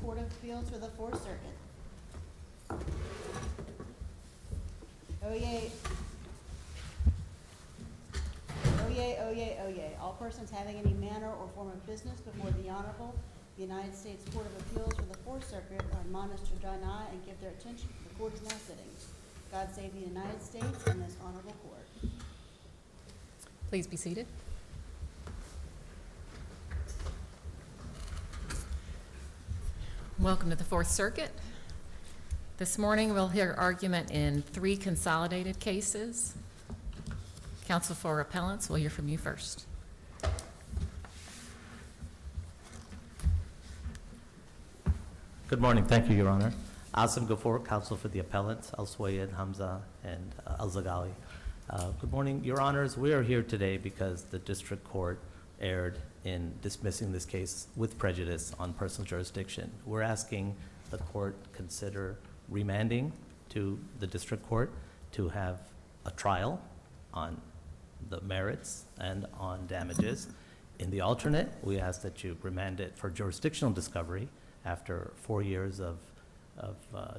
Court of Appeals for the Fourth Circuit. Oyez. Oyez, oyez, oyez. All persons having any manner or form of business before the Honorable United States Court of Appeals for the Fourth Circuit are admonished to draw nigh and give their attention, for the court is now sitting. God save the United States and this honorable court. Please be seated. Welcome to the Fourth Circuit. This morning we'll hear argument in 3 consolidated cases. Counsel for Appellants, we'll hear from you first. Good morning. Thank you, Your Honor. Asim Ghafour, counsel for the Appellants, Al-Swayed, Hamza, and Al-Zagali. Good morning, Your Honors. We are here today because the district court erred in dismissing this case with prejudice on personal jurisdiction. We're asking the court consider remanding to the district court to have a trial on the merits and on damages. In the alternate, we ask that you remand it for jurisdictional discovery after 4 years of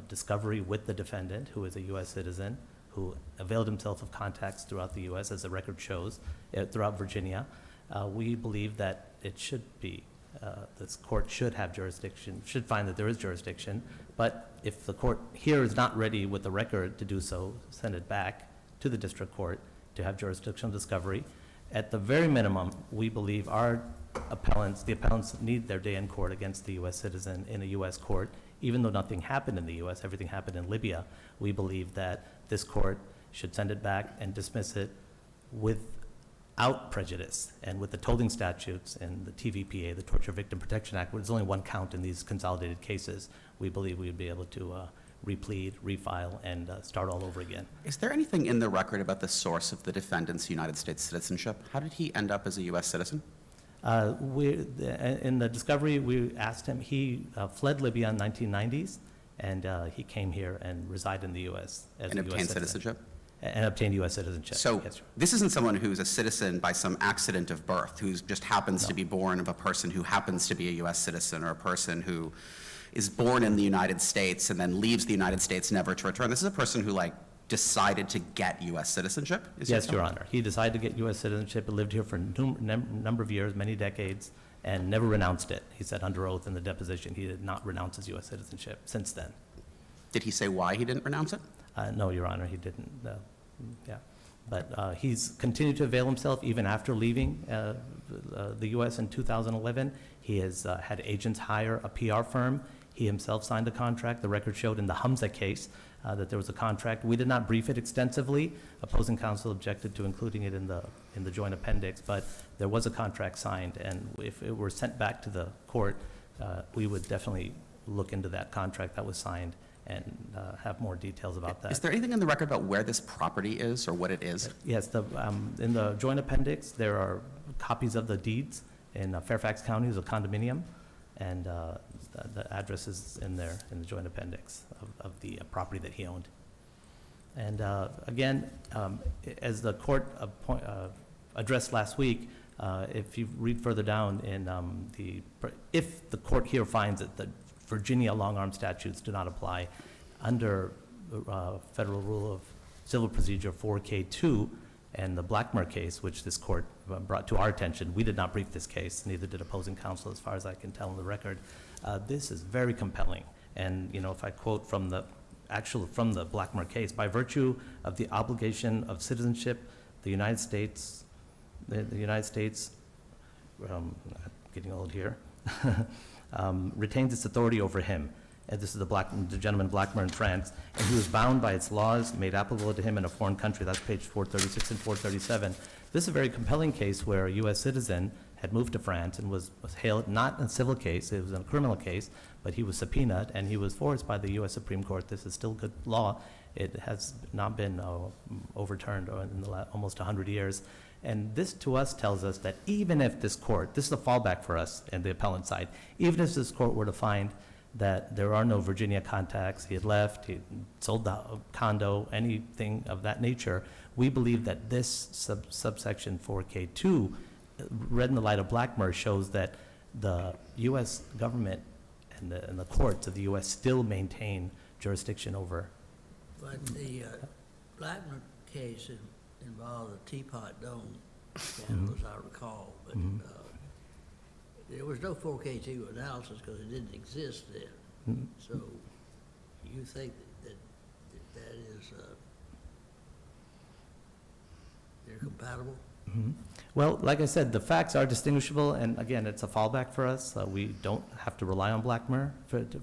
discovery with the defendant, who is a U.S. citizen, who availed himself of contacts throughout the U.S., as the record shows, throughout Virginia. We believe that it should be, this court should have jurisdiction, should find that there is jurisdiction, but if the court here is not ready with the record to do so, send it back to the district court to have jurisdictional discovery. At the very minimum, we believe our appellants, the appellants need their day in court against the U.S. citizen in a U.S. court. Even though nothing happened in the U.S., everything happened in Libya, we believe that this court should send it back and dismiss it without prejudice. And with the tolling statutes and the TVPA, the Torture Victim Protection Act, where there's only one count in these consolidated cases, we believe we would be able to replead, refile, and start all over again. Is there anything in the record about the source of the defendant's United States citizenship? How did he end up as a U.S. citizen? In the discovery, we asked him, he fled Libya in the 1990s, and he came here and resided in the U.S. as And a US obtained citizen. citizenship? And obtained U.S. citizenship. So Yes, sir. this isn't someone who's a citizen by some accident of birth, who just happens to be born of a person who happens to be a U.S. citizen, or a person who is born in the United States and then leaves the United States never to return. This is a person who, like, decided to get U.S. citizenship? Yes, Your Honor. He decided to get U.S. citizenship, lived here for a number of years, many decades, and never renounced it. He said under oath in the deposition he did not renounce his U.S. citizenship since then. Did he say why he didn't renounce it? No, Your Honor, he didn't. Yeah. But he's continued to avail himself even after leaving the U.S. in 2011. He has had agents hire a PR firm. He himself signed a contract. The record showed in the Hamza case that there was a contract. We did not brief it extensively. Opposing counsel objected to including it in the joint appendix, but there was a contract signed, and if it were sent back to the court, we would definitely look into that contract that was signed and have more details about that. Is there anything in the record about where this property is or what it is? Yes, in the joint appendix, there are copies of the deeds in Fairfax County. There's a condominium, and the address is in there in the joint appendix of the property that he owned. And again, as the court addressed last week, if you read further down in if the court here finds that the Virginia long-arm statutes do not apply under Federal Rule of Civil Procedure 4K2 and the Blackmer case, which this court brought to our attention, we did not brief this case, neither did opposing counsel as far as I can tell in the record. This is very compelling. And, you know, if I quote from the Blackmer case, by virtue of the obligation of citizenship, the United States, getting old here, retains its authority over him. And this is the gentleman Blackmer in France, and he was bound by its laws made applicable to him in a foreign country. That's page 436 and 437. This is a very compelling case where a U.S. citizen had moved to France and was hailed, not in a civil case, it was in a criminal case, but he was subpoenaed and he was forced by the U.S. Supreme Court. This is still good law. It has not been overturned in almost 100 years. And this to us tells us that even if this court, this is a fallback for us and the appellant side, even if this court were to find that there are no Virginia contacts, he had left, he sold the condo, anything of that nature, we believe that this subsection 4K2, read in the light of Blackmer, shows that the U.S. government and the courts of the U.S. still maintain jurisdiction over. But the Blackman case involved a Teapot Dome scandal, as I recall, but there was no 4K2 analysis because it didn't exist then. So you think that is, they're compatible? Well, like I said, the facts are distinguishable, and again, it's a fallback for us. We don't have to rely on Blackmer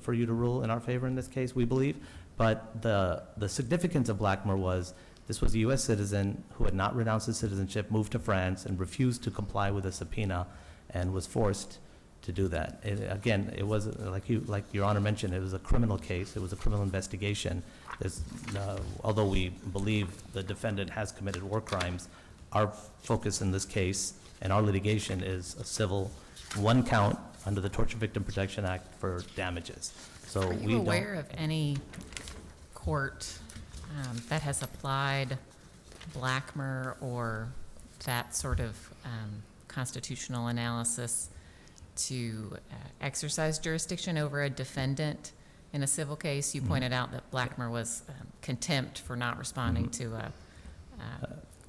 for you to rule in our favor in this case, we believe. But the significance of Blackmer was this was a U.S. citizen who had not renounced his citizenship, moved to France, and refused to comply with a subpoena, and was forced to do that. Again, it was, like Your Honor mentioned, it was a criminal case. It was a criminal investigation. Although we believe the defendant has committed war crimes, our focus in this case and our litigation is a civil one count under the Torture Victim Protection Act for damages. So Are we you don't. aware of any court that has applied Blackmer or that sort of constitutional analysis to exercise jurisdiction over a defendant in a civil case? You pointed out that Blackmer was contempt for not responding to a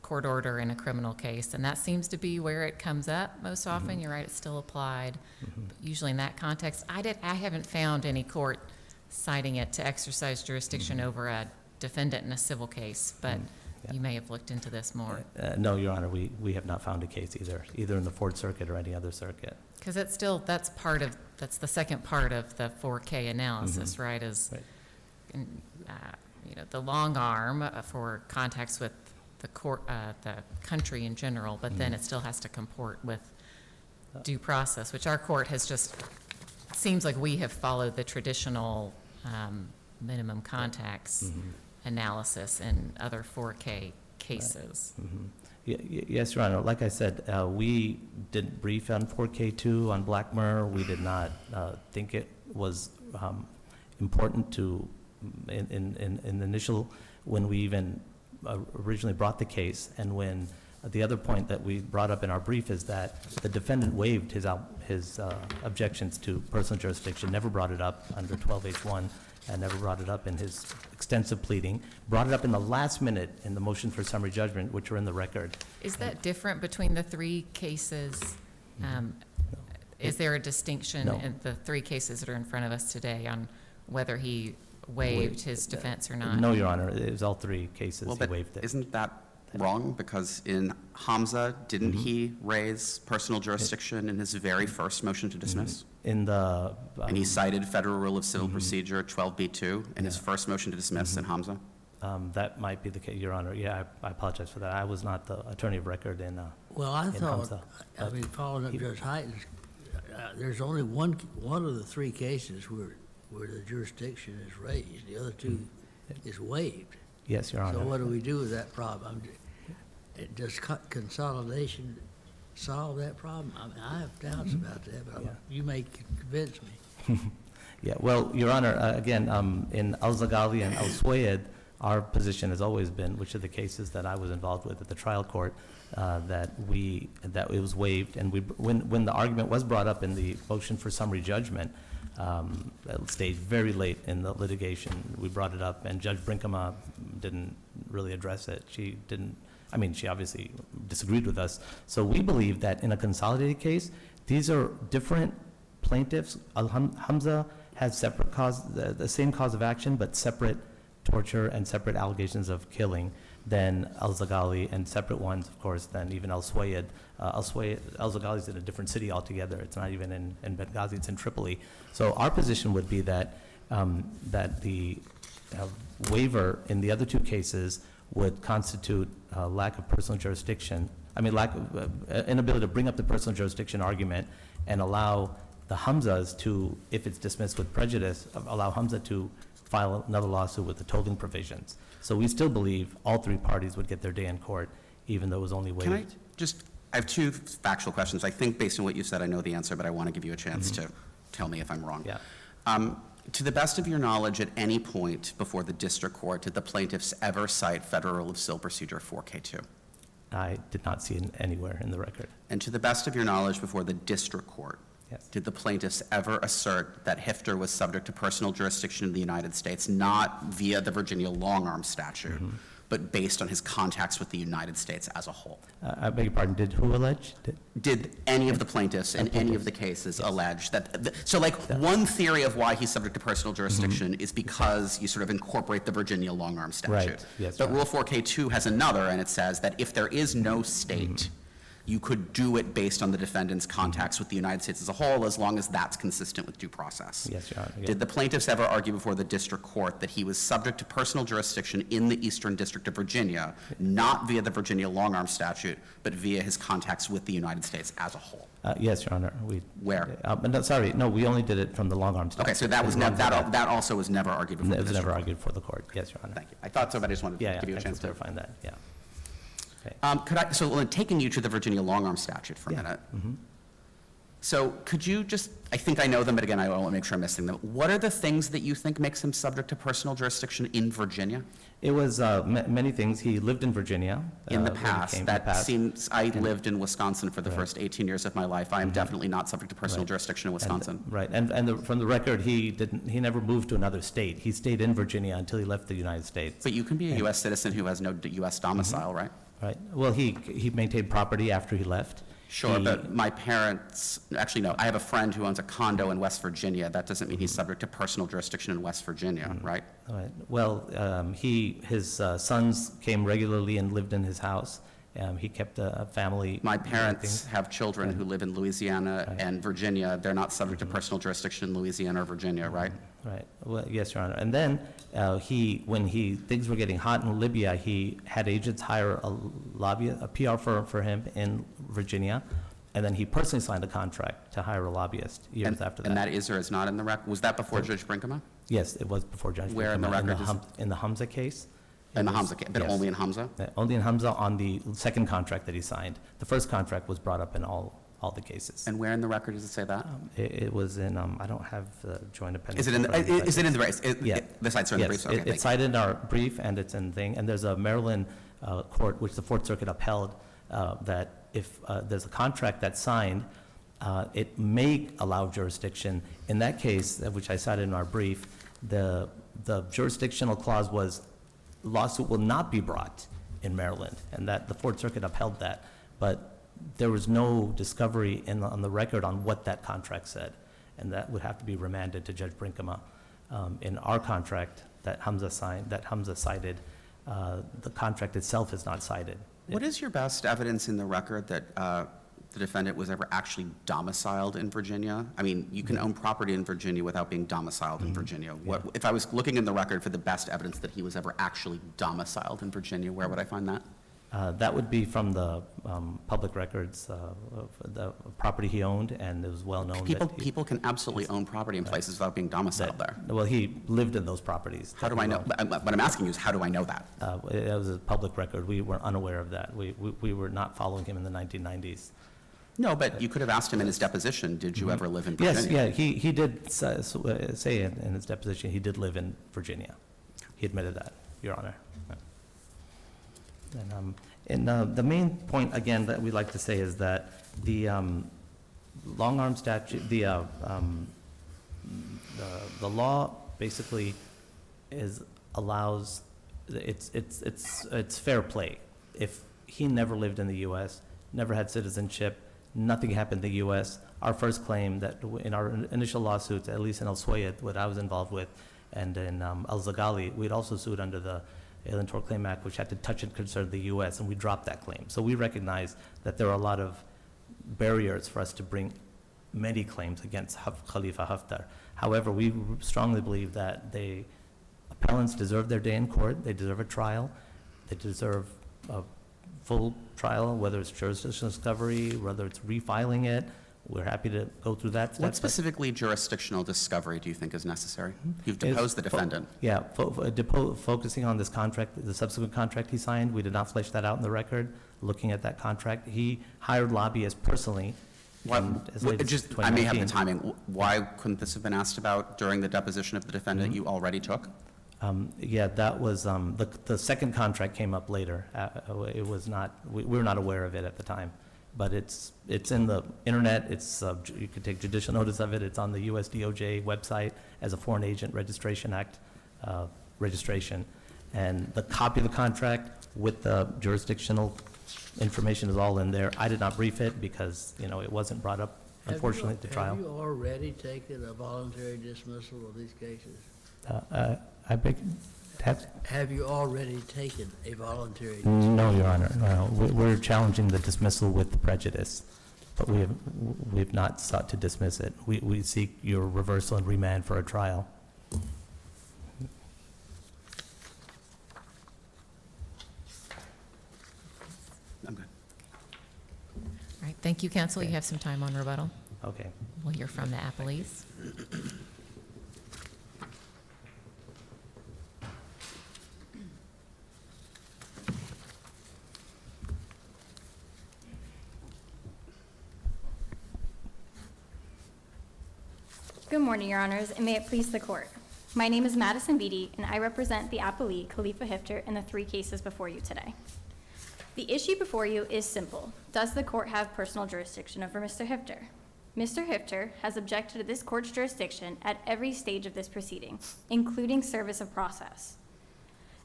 court order in a criminal case, and that seems to be where it comes up most often. You're right, it's still applied. But usually in that context, I haven't found any court citing it to exercise jurisdiction over a defendant in a civil case, but you may have looked into this more. No, Your Honor, we have not found a case either in the Fourth Circuit or any other circuit. Because that's the second part of the 4K analysis, right? Is the long arm for contacts with the court, the country in general, but then it still has to comport with due process, which our court has just, seems like we have followed the traditional minimum contacts analysis in other 4K cases. Yes, Your Honor. Like I said, we didn't brief on 4K2 on Blackmer. We did not think it was important to, in the initial, when we even originally brought the case, and when the other point that we brought up in our brief is that the defendant waived his objections to personal jurisdiction, never brought it up under 12H1, and never brought it up in his extensive pleading, brought it up in the last minute in the motion for summary judgment, which are in the record. Is that different between the three cases? Is there a distinction in the three cases that are in front of us today on whether he waived his defense or not? No, Your Honor, it was all three cases he waived it. Isn't that wrong? Because in Hamza, didn't he raise personal jurisdiction in his very first motion to dismiss? And he cited Federal Rule of Civil Procedure 12B2 in his first motion to dismiss in Hamza? that might be the case, Your Honor. Yeah, I apologize for that. I was not the attorney of record in Well, I in thought, Hamza, I but mean, following up Judge Hyten's, there's only one of the three cases where the jurisdiction is raised. The other two is waived. Yes, Your Honor. So what do we do with that problem? Does consolidation solve that problem? I mean, I have doubts about that, but Yeah. you may convince me. Yeah, well, Your Honor, again, in Al-Zaghali and Al-Swayed, our position has always been, which are the cases that I was involved with at the trial court, that it was waived, and when the argument was brought up in the motion for summary judgment, stage very late in the litigation, we brought it up, and Judge Brinkema didn't really address it. She obviously disagreed with us. So we believe that in a consolidated case, these are different plaintiffs. Hamza has separate the same cause of action, but separate torture and separate allegations of killing than Al-Zaghali, and separate ones, of course, than even Al-Swayed. Al-Zaghali is in a different city altogether. It's not even in Benghazi, it's in Tripoli. So our position would be that the waiver in the other two cases would constitute lack of personal jurisdiction, lack of inability to bring up the personal jurisdiction argument, and allow the Hamzas to, if it's dismissed with prejudice, allow Hamza to file another lawsuit with the tolling provisions. So we still believe all three parties would get their day in court, even though it was only waived. I have two factual questions. I think based on what you said, I know the answer, but I want to give you a chance to tell me if I'm wrong. Yeah. To the best of your knowledge, at any point before the district court, did the plaintiffs ever cite Federal Rule of Civil Procedure 4K2? I did not see it anywhere in the record. And to the best of your knowledge, before the district court, Yes. Did the plaintiffs ever assert that Hifter was subject to personal jurisdiction in the United States, not via the Virginia long-arm statute, but based on his contacts with the United States as a whole? I beg your pardon, did who allege? Did any of the plaintiffs in any of the cases allege that, so like, one theory of why he's subject to personal jurisdiction is because you sort of incorporate the Virginia long-arm statute. Right, yes, But right. Rule 4K2 has another, and it says that if there is no state, you could do it based on the defendant's contacts with the United States as a whole, as long as that's consistent with due process. Yes, Your Honor. Yeah. Did the plaintiffs ever argue before the district court that he was subject to personal jurisdiction in the Eastern District of Virginia, not via the Virginia long-arm statute, but via his contacts with the United States as a whole? Yes, Your Honor. Where? No, sorry, no, we only did it from the long-arm statute. Okay, so that was that also was never argued before the It was district never court. argued for the court. Yes, Your Honor. Thank you. I thought so, but I just wanted to Yeah, give you a thanks chance for to. clarifying that, yeah. So taking you to the Virginia long-arm statute for a Yeah. minute. So could you just, I think I know them, but again, I want to make sure I'm missing them. What are the things that you think makes him subject to personal jurisdiction in Virginia? It was many things. He lived in Virginia. In the when he past, came- in the that past. seems, I lived in Wisconsin for the Right. first 18 years of my life. I am definitely not subject to personal Right. jurisdiction in Wisconsin. Right, from the record, he never moved to another state. He stayed in Virginia until he left the United States. But you can be a U.S. citizen who has no U.S. domicile, right? Right, well, he maintained property after he left. Sure, He- but my parents, actually, no, I have a friend who owns a condo in West Virginia. That doesn't mean he's subject to personal jurisdiction in West Virginia, right? All right. Well, his sons came regularly and lived in his house. He kept a family. My and parents things. have children who live in Louisiana Right. and Virginia. They're not subject to personal jurisdiction in Louisiana or Virginia, right? Right, well, yes, Your Honor. And then when things were getting hot in Libya, he had agents hire a PR firm for him in Virginia, and then he personally signed a contract to hire a lobbyist years And- after that. And that is or is not in the record? Was that before Judge Brinkema? Yes, it was before Judge Where in the Brinkema, record is- In the Hamza case. In the It was- Hamza case, but yes. only in Hamza? Only in Hamza on the second contract that he signed. The first contract was brought up in all the cases. And where in the record does it say that? It was in, I don't have the joint appendix. Is it in, in front of me, but is it in the, Yeah. the sites are in the Yes, briefs? Okay, it's thanks. cited in our brief, and it's in thing, and there's a Maryland court, which the Fourth Circuit upheld, that if there's a contract that's signed, it may allow jurisdiction. In that case, which I cited in our brief, the jurisdictional clause was lawsuit will not be brought in Maryland, and that the Fourth Circuit upheld that. But there was no discovery on the record on what that contract said, and that would have to be remanded to Judge Brinkema. In our contract that Hamza cited, the contract itself is not cited. What is your best evidence in the record that the defendant was ever actually domiciled in Virginia? I mean, you can own property in Virginia without being domiciled in Virginia. If I was looking in the record for the best evidence that he was ever actually domiciled in Virginia, where would I find that? That would be from the public records, of the property he owned, and it was well-known that People can absolutely own property in places without being domiciled there. well, he lived in those properties. How do I know? What I'm asking you is, how do I know that? It was a public record. We were unaware of that. We were not following him in the 1990s. No, but you could have asked him in his deposition, did you ever live in Yes, Virginia? yeah, he did say in his deposition, he did live in Virginia. He admitted that, Your Honor. And the main point, again, that we'd like to say is that the long-arm statute, the law basically allows, it's fair play. If he never lived in the U.S., never had citizenship, nothing happened in the U.S., our first claim that in our initial lawsuits, at least in El Suayed, what I was involved with, and in El Zagali, we'd also sued under the Alien Tort Claim Act, which had to touch and concern the U.S., and we dropped that claim. So we recognize that there are a lot of barriers for us to bring many claims against Khalifa Haftar. However, we strongly believe that appellants deserve their day in court, they deserve a trial, they deserve a full trial, whether it's jurisdictional discovery, whether it's refiling it. We're happy to go through that step. What specifically jurisdictional discovery do you think is necessary? You've deposed the defendant. Yeah, focusing on this contract, the subsequent contract he signed, we did not flesh that out in the record. Looking at that contract, he hired lobbyists personally. as late as I may have the 2019. timing. Why couldn't this have been asked about during the deposition of the defendant you already took? Yeah, that was, the second contract came up later. It was not, we were not aware of it at the time. but it's in the internet, you can take judicial notice of it, it's on the US DOJ website as a Foreign Agent Registration Act registration. And the copy of the contract with the jurisdictional information is all in there. I did not brief it because, it wasn't brought up, unfortunately, at the trial. Have you already taken a voluntary dismissal of these cases? I beg, Have you already taken a voluntary dismissal? no, Your Honor, no. We're challenging the dismissal with prejudice, but we've not sought to dismiss it. We seek your reversal and remand for a trial. I'm good. All right, thank you, counsel. You have some time on rebuttal. Okay. We'll hear from the appellees. Good morning, Your Honors, and may it please the Court. My name is Madison Beatty, and I represent the appellee, Khalifa Hifter, in the 3 cases before you today. The issue before you is simple. Does the court have personal jurisdiction over Mr. Hifter? Mr. Hifter has objected to this court's jurisdiction at every stage of this proceeding, including service of process.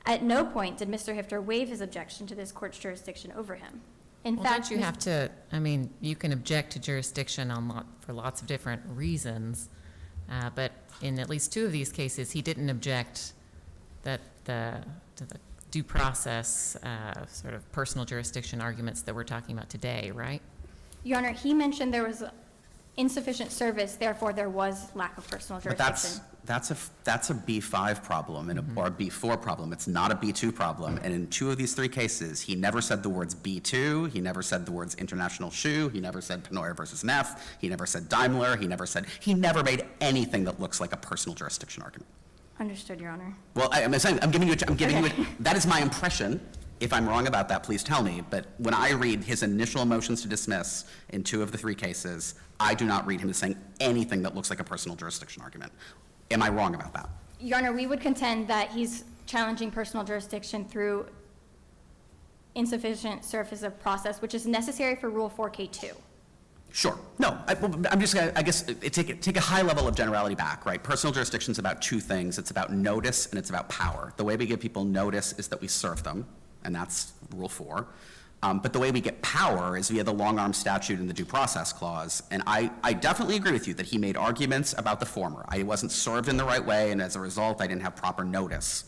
At no point did Mr. Hifter waive his objection to this court's jurisdiction over him. In Well, fact, don't you have to, you can object to jurisdiction for lots of different reasons, but in at least 2 of these cases, he didn't object to the due process sort of personal jurisdiction arguments that we're talking about today, right? Your Honor, he mentioned there was insufficient service, therefore there was lack of personal But jurisdiction. that's a B5 problem or a B4 problem. It's not a B2 problem. And in 2 of these 3 cases, he never said the words B2. He never said the words international shoe. He never said Penoyer versus Neff. He never said Daimler. He never made anything that looks like a personal jurisdiction argument. Understood, Your Honor. Well, I'm saying, I'm giving you, that is my impression. If I'm wrong about that, please tell me. But when I read his initial motions to dismiss in 2 of the 3 cases, I do not read him as saying anything that looks like a personal jurisdiction argument. Am I wrong about that? Your Honor, we would contend that he's challenging personal jurisdiction through insufficient service of process, which is necessary for Rule 4K2. Sure. No, I'm just going to, I guess, take a high level of generality back, right? Personal jurisdiction is about 2 things. It's about notice and it's about power. The way we give people notice is that we serve them, and that's Rule 4. But the way we get power is via the long-arm statute and the due process clause. And I definitely agree with you that he made arguments about the former. I wasn't served in the right way, and as a result, I didn't have proper notice.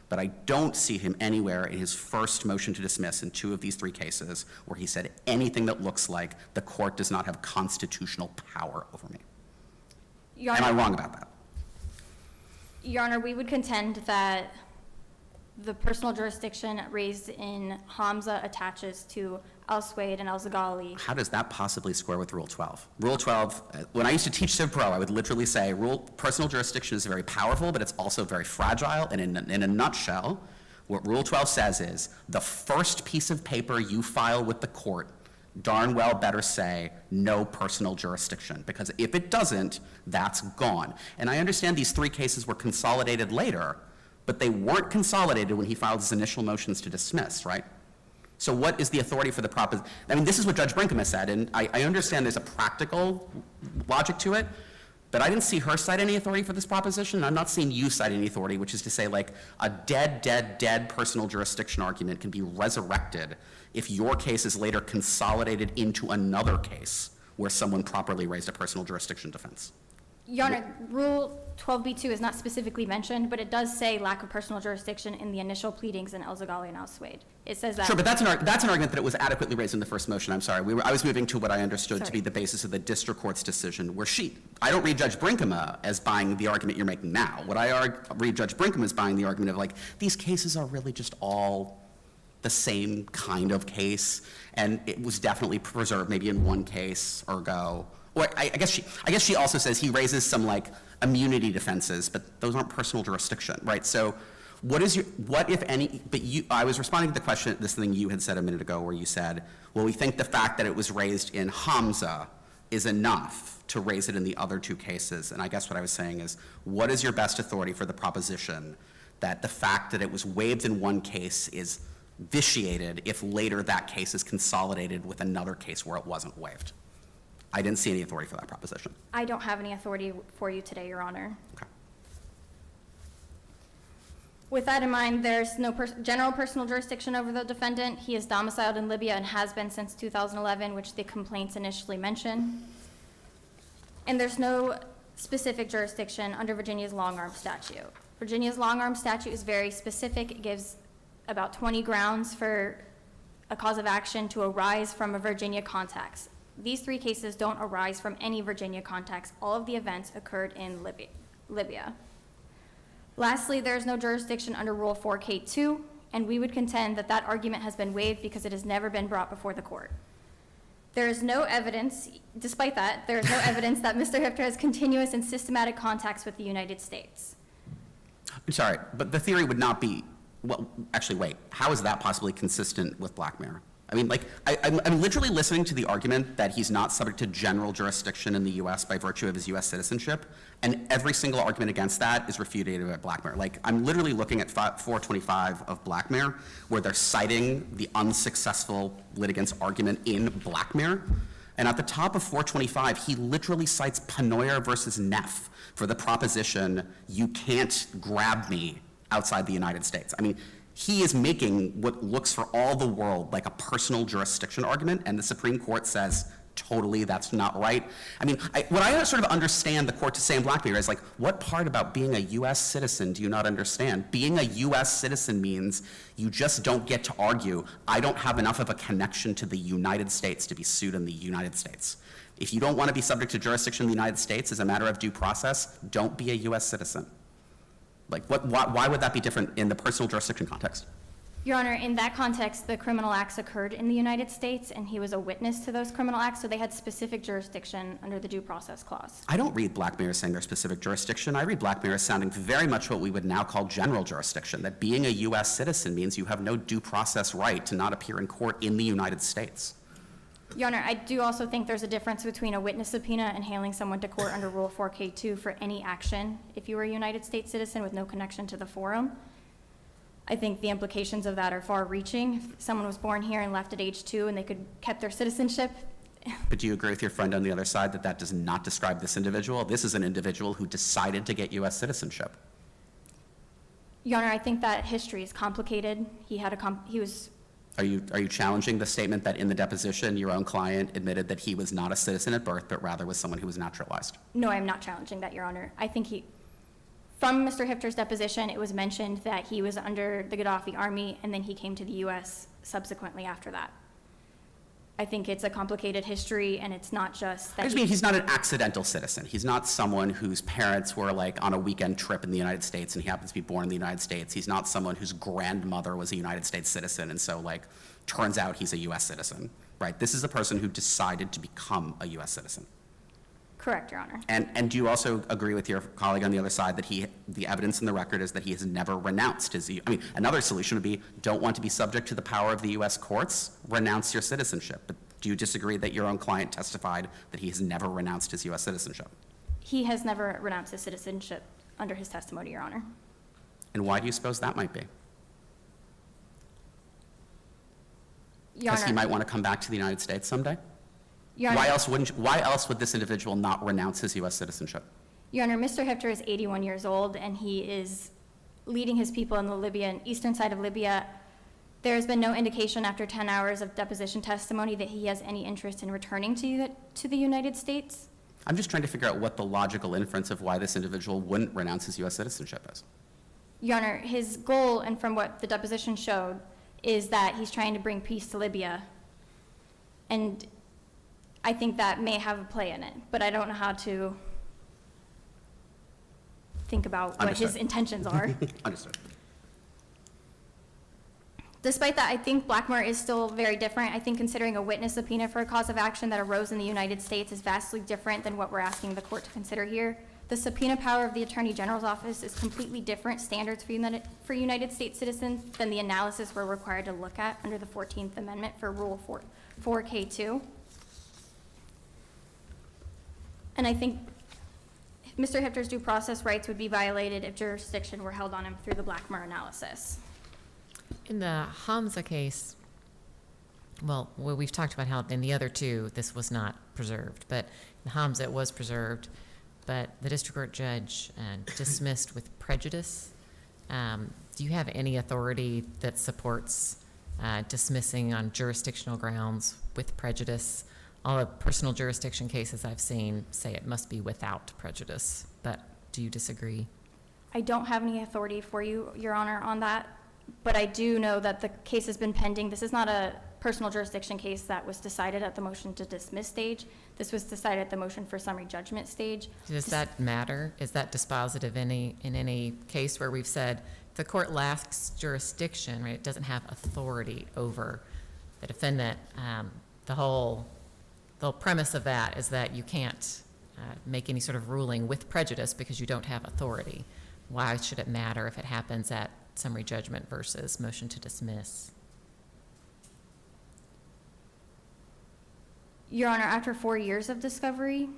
But I don't see him anywhere in his first motion to dismiss in 2 of these 3 cases where he said anything that looks like the court does not have constitutional power over me. Your Am I Honor, wrong about that? Your Honor, we would contend that the personal jurisdiction raised in Hamza attaches to Al-Suwaid and Al-Zaghali. How does that possibly square with Rule 12? Rule 12, when I used to teach Civ Pro, I would literally say personal jurisdiction is very powerful, but it's also very fragile. And in a nutshell, what Rule 12 says is the first piece of paper you file with the court darn well better say no personal jurisdiction, because if it doesn't, that's gone. And I understand these 3 cases were consolidated later, but they weren't consolidated when he filed his initial motions to dismiss, right? So what is the authority for the proposition? I mean, this is what Judge Brinkman has said, and I understand there's a practical logic to it, but I didn't see her cite any authority for this proposition. I'm not seeing you cite any authority, which is to say, like, a dead personal jurisdiction argument can be resurrected if your case is later consolidated into another case where someone properly raised a personal jurisdiction defense. Your Honor, Rule 12b2 is not specifically mentioned, but it does say lack of personal jurisdiction in the initial pleadings in Al-Zaghali and Al-Suwaid. It says that. Sure, but that's an argument that it was adequately raised in the first motion. I'm sorry. I was moving to what I understood to be the basis of the district court's decision, where I don't read Judge Brinkema as buying the argument you're making now. What I read Judge Brinkema as buying the argument of, like, these cases are really just all the same kind of case, and it was definitely preserved maybe in one case, ergo. Or I guess she also says he raises some, like, immunity defenses, but those aren't personal jurisdiction, right? So what if any, I was responding to the question, this thing you had said a minute ago where you said, well, we think the fact that it was raised in Hamza is enough to raise it in the other 2 cases. And I guess what I was saying is, what is your best authority for the proposition that the fact that it was waived in one case is vitiated if later that case is consolidated with another case where it wasn't waived. I didn't see any authority for that proposition. I don't have any authority for you today, Your Honor. Okay. With that in mind, there's no general personal jurisdiction over the defendant. He is domiciled in Libya and has been since 2011, which the complaints initially mention. And there's no specific jurisdiction under Virginia's long-arm statute. Virginia's long-arm statute is very specific. It gives about 20 grounds for a cause of action to arise from a Virginia context. These three cases don't arise from any Virginia context. All of the events occurred in Libya. Lastly, there is no jurisdiction under Rule 4K2, and we would contend that that argument has been waived because it has never been brought before the court. There is no evidence, despite that, there is no evidence that Mr. Hifter has continuous and systematic contacts with the United States. I'm sorry, but the theory would not be, well, actually, wait, how is that possibly consistent with Black Mirror? I mean, like, I'm literally listening to the argument that he's not subject to general jurisdiction in the U.S. by virtue of his U.S. citizenship, and every single argument against that is refuted by Black Mirror. Like, I'm literally looking at 425 of Black Mirror, where they're citing the unsuccessful litigant's argument in Black Mirror, and at the top of 425, he literally cites Panoyer versus Neff for the proposition, you can't grab me outside the United States. I mean, he is making what looks for all the world like a personal jurisdiction argument, and the Supreme Court says, totally, that's not right. I mean, what I sort of understand the court to say in Black Mirror is like, what part about being a U.S. citizen do you not understand? Being a U.S. citizen means you just don't get to argue, I don't have enough of a connection to the United States to be sued in the United States. If you don't want to be subject to jurisdiction in the United States as a matter of due process, don't be a U.S. citizen. Like, why would that be different in the personal jurisdiction context? Your Honor, in that context, the criminal acts occurred in the United States, and he was a witness to those criminal acts, so they had specific jurisdiction under the Due Process Clause. I don't read Black Mirror saying there's specific jurisdiction. I read Black Mirror sounding very much what we would now call general jurisdiction, that being a U.S. citizen means you have no due process right to not appear in court in the United States. Your Honor, I do also think there's a difference between a witness subpoena and hailing someone to court under Rule 4K2 for any action if you were a United States citizen with no connection to the forum. I think the implications of that are far-reaching. If someone was born here and left at age 2 and they could kept their citizenship. But do you agree with your friend on the other side that that does not describe this individual? This is an individual who decided to get U.S. citizenship. Your Honor, I think that history is complicated. He was. Are you challenging the statement that in the deposition your own client admitted that he was not a citizen at birth, but rather was someone who was naturalized? No, I'm not challenging that, Your Honor. I think from Mr. Hifter's deposition, it was mentioned that he was under the Gaddafi army, and then he came to the U.S. subsequently after that. I think it's a complicated history, and it's not just that. I just mean he's not an accidental citizen. He's not someone whose parents were like on a weekend trip in the United States and he happens to be born in the United States. He's not someone whose grandmother was a United States citizen and so like turns out he's a U.S. citizen, right? This is a person who decided to become a U.S. citizen. Correct, Your Honor. And do you also agree with your colleague on the other side that the evidence in the record is that he has never renounced his, I mean, another solution would be don't want to be subject to the power of the U.S. courts, renounce your citizenship. But do you disagree that your own client testified that he has never renounced his U.S. citizenship? He has never renounced his citizenship under his testimony, Your Honor. And why do you suppose that might be? Your Because he Honor, might want to come back to the United States someday? Your Honor, Why else would this individual not renounce his U.S. citizenship? Your Honor, Mr. Hifter is 81 years old, and he is leading his people in the eastern side of Libya. There has been no indication after 10 hours of deposition testimony that he has any interest in returning to the United States. I'm just trying to figure out what the logical inference of why this individual wouldn't renounce his U.S. citizenship is. Your Honor, his goal, and from what the deposition showed, is that he's trying to bring peace to Libya. And I think that may have a play in it, but I don't know how to think about what his Understood. intentions are. Understood. Despite that, I think Blackmore is still very different. I think considering a witness subpoena for a cause of action that arose in the United States is vastly different than what we're asking the court to consider here. The subpoena power of the Attorney General's office is completely different standards for United States citizens than the analysis we're required to look at under the 14th Amendment for Rule 4K2. And I think Mr. Hifter's due process rights would be violated if jurisdiction were held on him through the Blackmore analysis. In the Hamza case, well, we've talked about how in the other two, this was not preserved, but in Hamza, it was preserved, but the district court judge dismissed with prejudice. Do you have any authority that supports dismissing on jurisdictional grounds with prejudice? All the personal jurisdiction cases I've seen say it must be without prejudice, but do you disagree? I don't have any authority for you, Your Honor, on that, but I do know that the case has been pending. This is not a personal jurisdiction case that was decided at the motion to dismiss stage. This was decided at the motion for summary judgment stage. Does that matter? Is that dispositive in any case where we've said the court lacks jurisdiction, right? It doesn't have authority over the defendant. The whole premise of that is that you can't make any sort of ruling with prejudice because you don't have authority. Why should it matter if it happens at summary judgment versus motion to dismiss? Your Honor, after 4 years of discovery,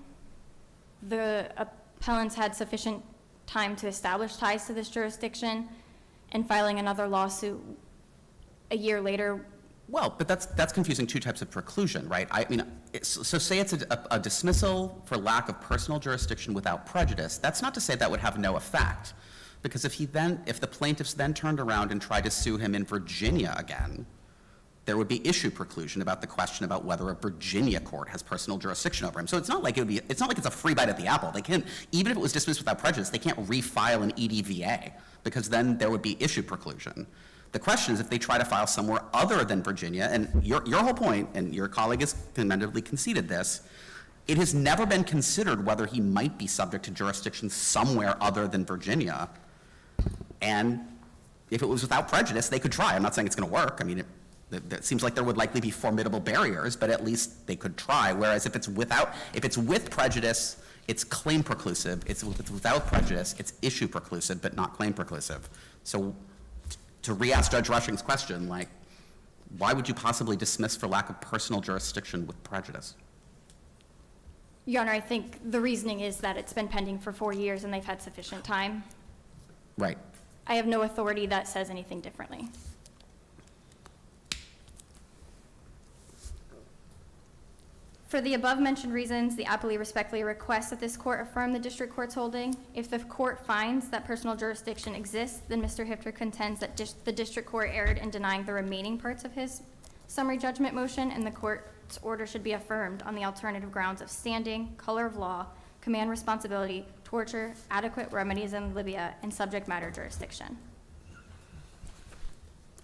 the appellants had sufficient time to establish ties to this jurisdiction, and filing another lawsuit a year later. Well, but that's confusing two types of preclusion, right? I mean, so say it's a dismissal for lack of personal jurisdiction without prejudice. That's not to say that would have no effect, because if the plaintiffs then turned around and tried to sue him in Virginia again, there would be issue preclusion about the question about whether a Virginia court has personal jurisdiction over him. So it's not like it's a free bite at the apple. They can't, even if it was dismissed without prejudice, they can't refile an EDVA, because then there would be issue preclusion. The question is if they try to file somewhere other than Virginia, and your whole point, and your colleague has commendably conceded this, it has never been considered whether he might be subject to jurisdiction somewhere other than Virginia. And if it was without prejudice, they could try. I'm not saying it's going to work. I mean, it seems like there would likely be formidable barriers, but at least they could try. Whereas if it's with prejudice, it's claim preclusive. If it's without prejudice, it's issue preclusive, but not claim preclusive. So to re-ask Judge Rushing's question, like, why would you possibly dismiss for lack of personal jurisdiction with prejudice? Your Honor, I think the reasoning is that it's been pending for 4 years and they've had sufficient time. Right. I have no authority that says anything differently. For the above-mentioned reasons, the appellee respectfully requests that this court affirm the district court's holding. If the court finds that personal jurisdiction exists, then Mr. Hifter contends that the district court erred in denying the remaining parts of his summary judgment motion, and the court's order should be affirmed on the alternative grounds of standing, color of law, command responsibility, torture, adequate remedies in Libya, and subject matter jurisdiction.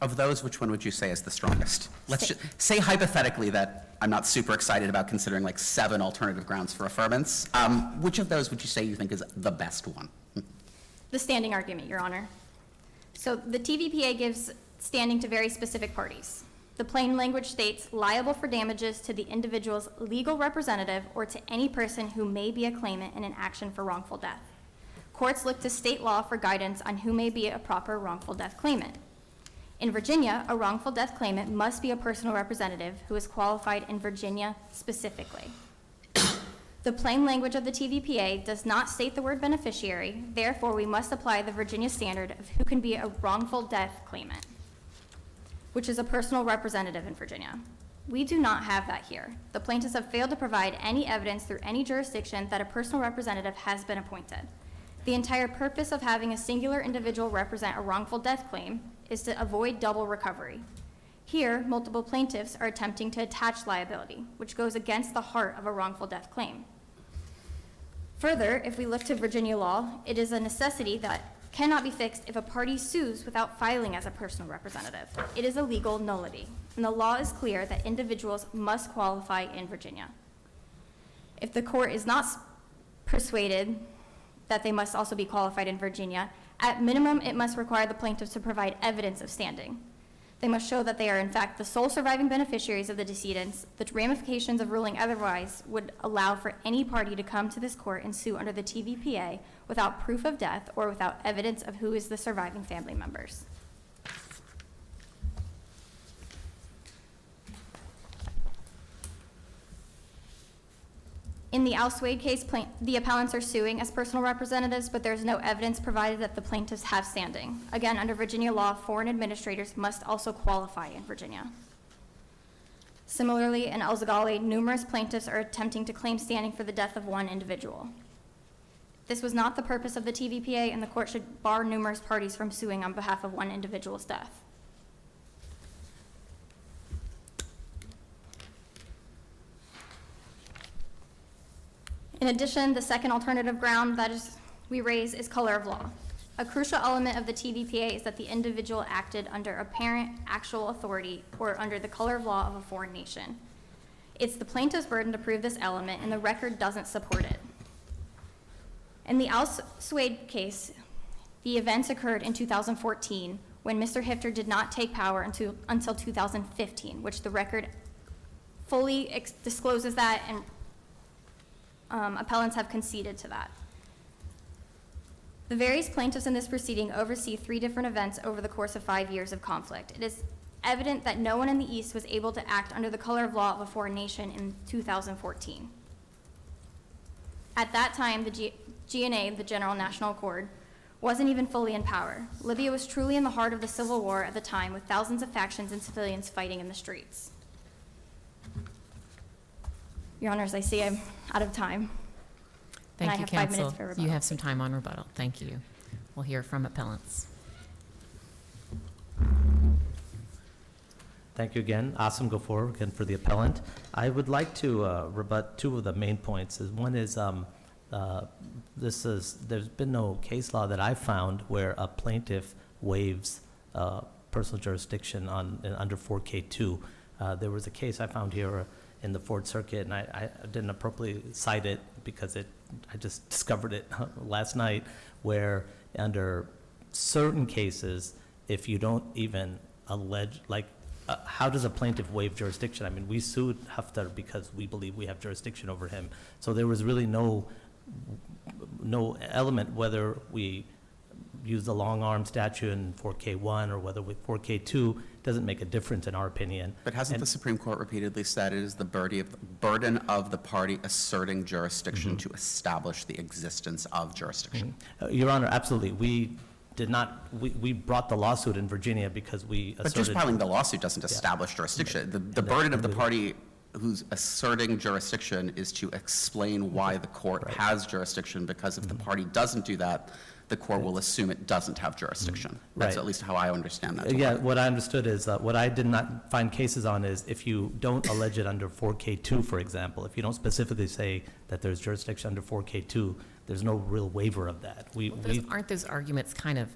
Of those, which one would you say is the strongest? Let's just say hypothetically that I'm not super excited about considering like 7 alternative grounds for affirmance. Which of those would you say you think is the best one? The standing argument, Your Honor. So the TVPA gives standing to very specific parties. The plain language states liable for damages to the individual's legal representative or to any person who may be a claimant in an action for wrongful death. Courts look to state law for guidance on who may be a proper wrongful death claimant. In Virginia, a wrongful death claimant must be a personal representative who is qualified in Virginia specifically. The plain language of the TVPA does not state the word beneficiary, therefore we must apply the Virginia standard of who can be a wrongful death claimant, which is a personal representative in Virginia. We do not have that here. The plaintiffs have failed to provide any evidence through any jurisdiction that a personal representative has been appointed. The entire purpose of having a singular individual represent a wrongful death claim is to avoid double recovery. Here, multiple plaintiffs are attempting to attach liability, which goes against the heart of a wrongful death claim. Further, if we look to Virginia law, it is a necessity that cannot be fixed if a party sues without filing as a personal representative. It is a legal nullity, and the law is clear that individuals must qualify in Virginia. If the court is not persuaded that they must also be qualified in Virginia, at minimum, it must require the plaintiffs to provide evidence of standing. They must show that they are in fact the sole surviving beneficiaries of the decedents. The ramifications of ruling otherwise would allow for any party to come to this court and sue under the TVPA without proof of death or without evidence of who is the surviving family members. In In the Al Suede case, the appellants are suing as personal representatives, but there's no evidence provided that the plaintiffs have standing. Again, under Virginia law, foreign administrators must also qualify in Virginia. Similarly, in El Zagali, numerous plaintiffs are attempting to claim standing for the death of one individual. This was not the purpose of the TVPA, and the court should bar numerous parties from suing on behalf of one individual's death. In addition, the second alternative ground we raise is color of law. A crucial element of the TVPA is that the individual acted under apparent actual authority or under the color of law of a foreign nation. It's the plaintiff's burden to prove this element, and the record doesn't support it. In the Al Suede case, the events occurred in 2014 when Mr. Hifter did not take power until 2015, which the record fully discloses that, and appellants have conceded to that. The various plaintiffs in this proceeding oversee 3 different events over the course of 5 years of conflict. It is evident that no one in the East was able to act under the color of law of a foreign nation in 2014. At that time, the GNA, the General National Accord, wasn't even fully in power. Libya was truly in the heart of the civil war at the time, with thousands of factions and civilians fighting in the streets. Your Honors, I see I'm out of time. Thank I you, have 5 minutes counsel. for rebuttal. You have some time on rebuttal. Thank you. We'll hear from appellants. Thank you again. Asim Ghafour, again for the appellant. I would like to rebut 2 of the main points. One is there's been no case law that I've found where a plaintiff waives personal jurisdiction under 4K2. There was a case I found here in the Fourth Circuit, and I didn't appropriately cite it because I just discovered it last night, where under certain cases, if you don't even allege, how does a plaintiff waive jurisdiction? I mean, we sued Haftar because we believe we have jurisdiction over him. So there was really no element whether we use the long arm statute in 4K1 or whether with 4K2 doesn't make a difference in our opinion. But hasn't the Supreme Court repeatedly said it is the burden of the party asserting jurisdiction to establish the existence of jurisdiction? Your Honor, absolutely. We did not, we brought the lawsuit in Virginia because we asserted. But just filing the lawsuit doesn't establish jurisdiction. The burden of the party who's asserting jurisdiction is to explain why the court has jurisdiction, because if the party doesn't do that, the court will assume it doesn't have jurisdiction. That's at least how I understand that. Yeah, what I understood is, what I did not find cases on is if you don't allege it under 4K2, for example, if you don't specifically say that there's jurisdiction under 4K2, there's no real waiver of that. Aren't those arguments kind of,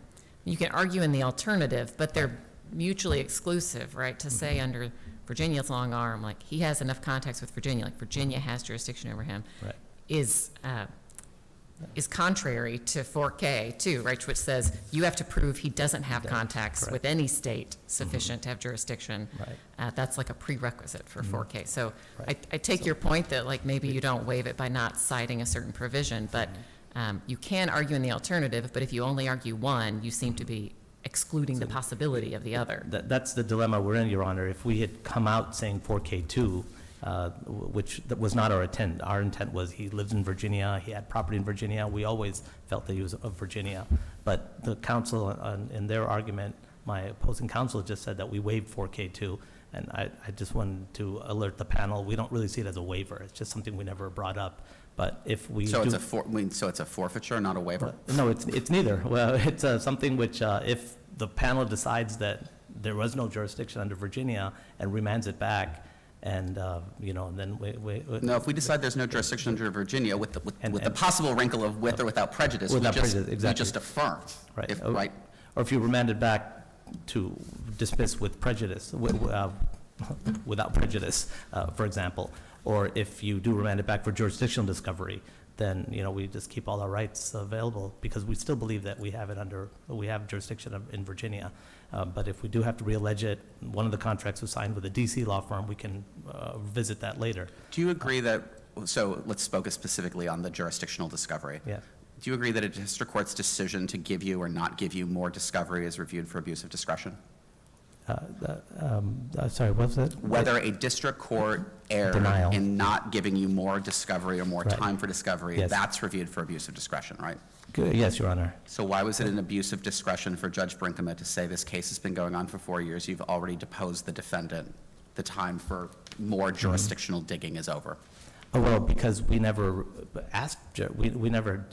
you can argue in the alternative, but they're mutually exclusive, right? To say under Virginia's long arm, like he has enough contacts with Virginia, like Virginia has jurisdiction over him, Right. is contrary to 4K too, right? Which says you have to prove he doesn't have contacts correct. with any state sufficient to have jurisdiction. Right. That's like a prerequisite for 4K. So Right. I take your point that like maybe you don't waive it by not citing a certain provision, but you can argue in the alternative, but if you only argue one, you seem to be excluding the possibility of the other. That's the dilemma we're in, Your Honor. If we had come out saying 4K2, which that was not our intent. Our intent was he lives in Virginia, he had property in Virginia. We always felt that he was of Virginia. But the counsel, in their argument, my opposing counsel just said that we waived 4K2. And I just wanted to alert the panel, we don't really see it as a waiver. It's just something we never brought up. But if we So do, it's a forfeiture, not a waiver? no, it's neither. Well, it's something which, if the panel decides that there was no jurisdiction under Virginia and remands it back, and then No, if we decide there's no jurisdiction under Virginia with the possible wrinkle of with or without prejudice, Without we exactly. just affirm. Right. Right? Or if you remand it back to dismiss with prejudice, without prejudice, for example, or if you do remand it back for jurisdictional discovery, then, we just keep all our rights available because we still believe that we have jurisdiction in Virginia. But if we do have to reallege it, one of the contracts was signed with a DC law firm, we can visit that later. Do you agree that, so let's focus specifically on the jurisdictional discovery. Yeah. Do you agree that a district court's decision to give you or not give you more discovery is reviewed for abuse of discretion? Sorry, what was it? Whether a district court erred Denial. in not giving you more discovery or more Right. time for discovery, Yes. that's reviewed for abuse of discretion, right? Good. Yes, Your Honor. So why was it an abuse of discretion for Judge Brinkema to say this case has been going on for 4 years, you've already deposed the defendant, the time for more jurisdictional digging is over? Oh, well, because we never asked, we never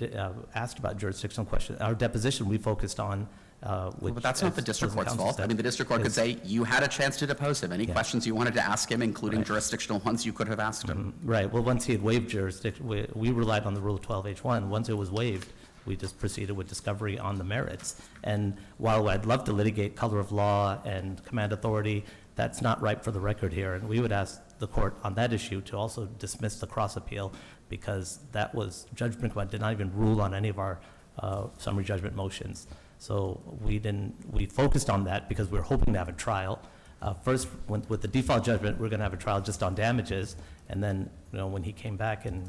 asked about jurisdictional questions. Our deposition, we focused on, which. But that's not the as district court's counsel fault. I said, mean, the district court could is- say, you had a chance to depose him. Any Yeah. questions you wanted to ask him, including Right. jurisdictional ones, you could have asked him. Right, well, once he had waived jurisdiction, we relied on the Rule 12H1. Once it was waived, we just proceeded with discovery on the merits. And while I'd love to litigate color of law and command authority, that's not right for the record here. And we would ask the court on that issue to also dismiss the cross appeal, because that was, Judge Brinkema did not even rule on any of our summary judgment motions. So we focused on that because we were hoping to have a trial. First, with the default judgment, we're going to have a trial just on damages. And then, when he came back and,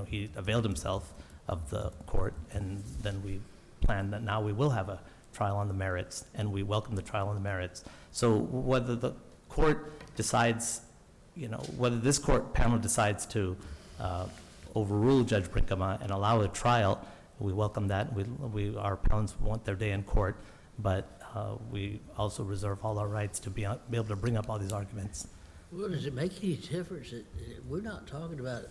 he availed himself of the court, and then we planned that now we will have a trial on the merits, and we welcome the trial on the merits. So whether the court decides, whether this court panel decides to overrule Judge Brinkema and allow a trial, we welcome that. Our appellants want their day in court, but we also reserve all our rights to be able to bring up all these arguments. Well, does it make any difference that we're not talking about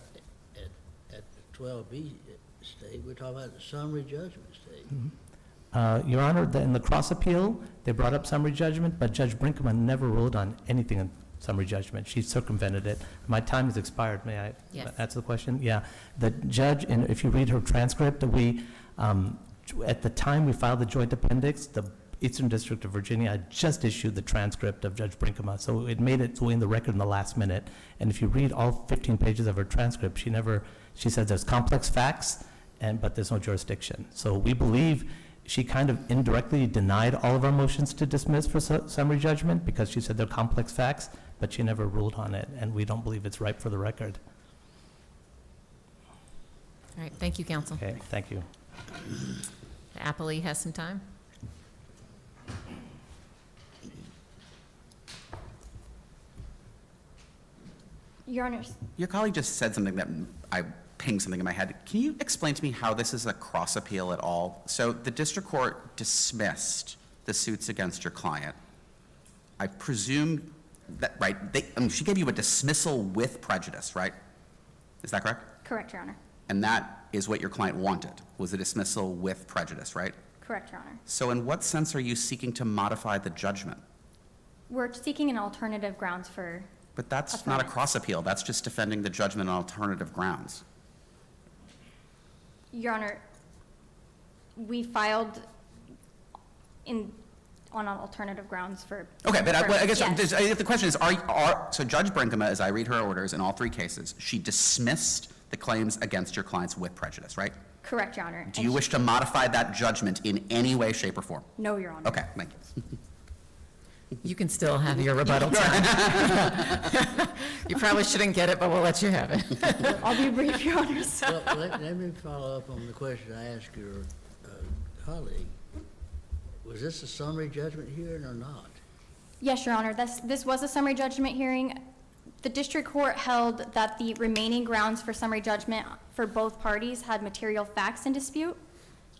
at the 12B stage, we're talking about the summary judgment stage? Your Honor, in the cross appeal, they brought up summary judgment, but Judge Brinkema never ruled on anything in summary judgment. She circumvented it. My time has expired. May I Yes. answer the question? Yeah. The judge, and if you read her transcript, at the time we filed the joint appendix, the Eastern District of Virginia had just issued the transcript of Judge Brinkema, so it made its way in the record in the last minute. And if you read all 15 pages of her transcript, she says there's complex facts, but there's no jurisdiction. So we believe she kind of indirectly denied all of our motions to dismiss for summary judgment because she said they're complex facts, but she never ruled on it, and we don't believe it's right for the record. All right, thank you, counsel. Okay, thank you. The appellee has some time. Your Honors, Your colleague just said something that I pinged something in my head. Can you explain to me how this is a cross appeal at all? So the district court dismissed the suits against your client. I presume that, right, she gave you a dismissal with prejudice, right? Is that correct? correct, Your Honor. And that is what your client wanted, was a dismissal with prejudice, right? Correct, Your Honor. So in what sense are you seeking to modify the judgment? We're seeking an alternative grounds for, But that's not a Affirmative. cross appeal, that's just defending the judgment on alternative grounds. Your Honor, we filed on alternative grounds for. Okay, but I guess Yes. the question is, so Judge Brinkema, as I read her orders in all three cases, she dismissed the claims against your clients with prejudice, right? Correct, Your Honor. Do you wish to modify that judgment in any way, shape, or form? No, Your Honor. Okay, thank you. You can still have your rebuttal time. You probably shouldn't get it, but we'll let you have it. I'll be brief, Your Honors. Well, let me follow up on the question I asked your colleague. Was this a summary judgment hearing or not? Yes, Your Honor, this was a summary judgment hearing. The district court held that the remaining grounds for summary judgment for both parties had material facts in dispute.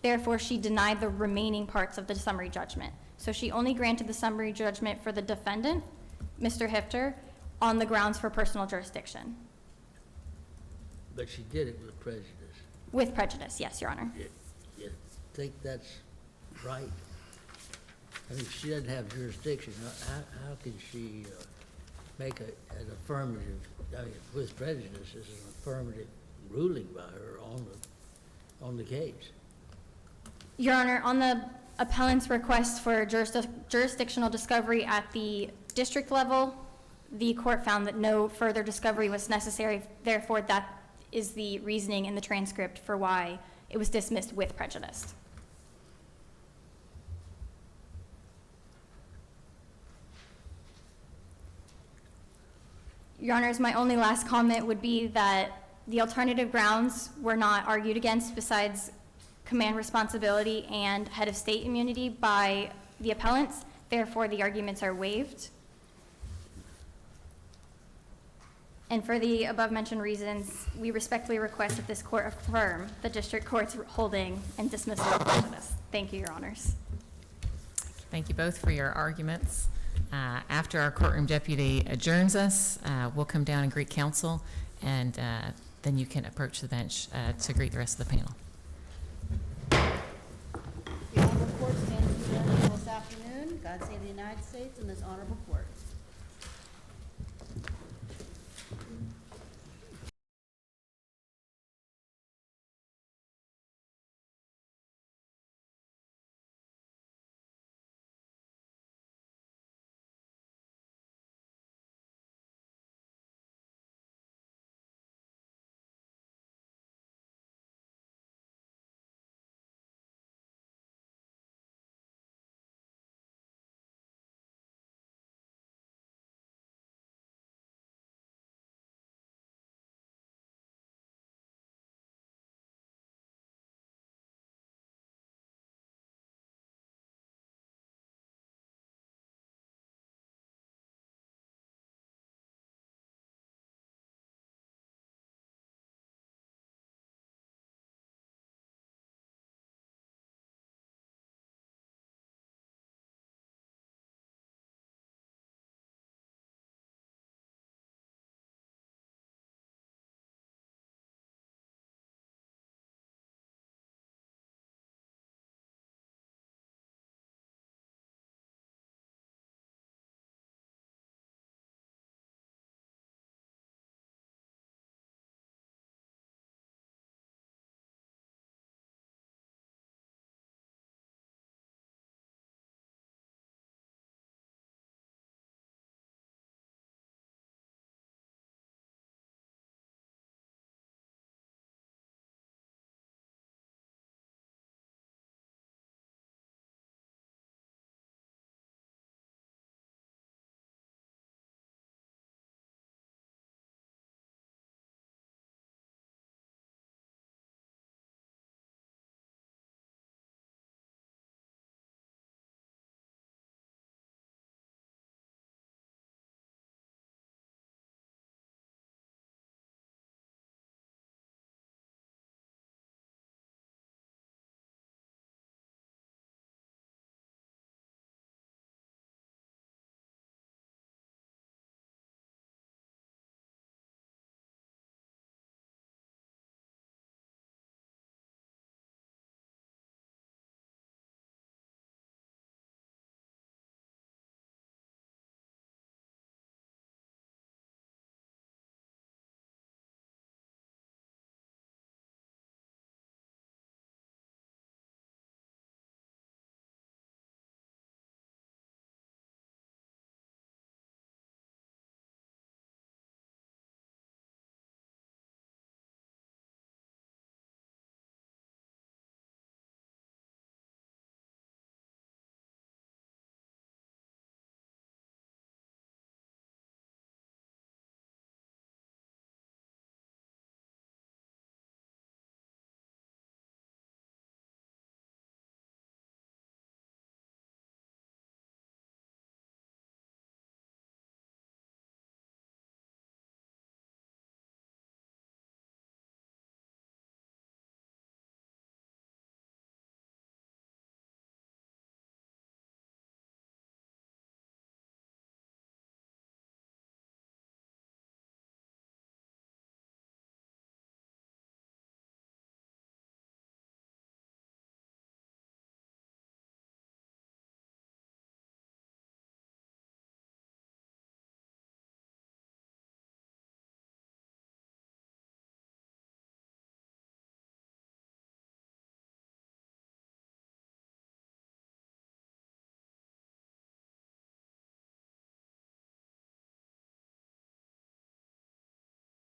Therefore, she denied the remaining parts of the summary judgment. So she only granted the summary judgment for the defendant, Mr. Hifter, on the grounds for personal jurisdiction. But she did it with prejudice. With prejudice, yes, Your Honor. You think that's right? I mean, she doesn't have jurisdiction. How can she make an affirmative, I mean, with prejudice, is an affirmative ruling by her on the case? Your Honor, on the appellant's request for jurisdictional discovery at the district level, the court found that no further discovery was necessary. Therefore, that is the reasoning in the transcript for why it was dismissed with prejudice. Your Honors, my only last comment would be that the alternative grounds were not argued against besides command responsibility and head of state immunity by the appellants. Therefore, the arguments are waived. And for the above-mentioned reasons, we respectfully request that this court affirm the district court's holding and dismissal of prejudice. Thank you, Your Honors. Thank you both for your arguments. After our courtroom deputy adjourns us, we'll come down and greet counsel, and then you can approach the bench to greet the rest of the panel. The honorable court stands adjourned until this afternoon. God save the United States and this honorable court.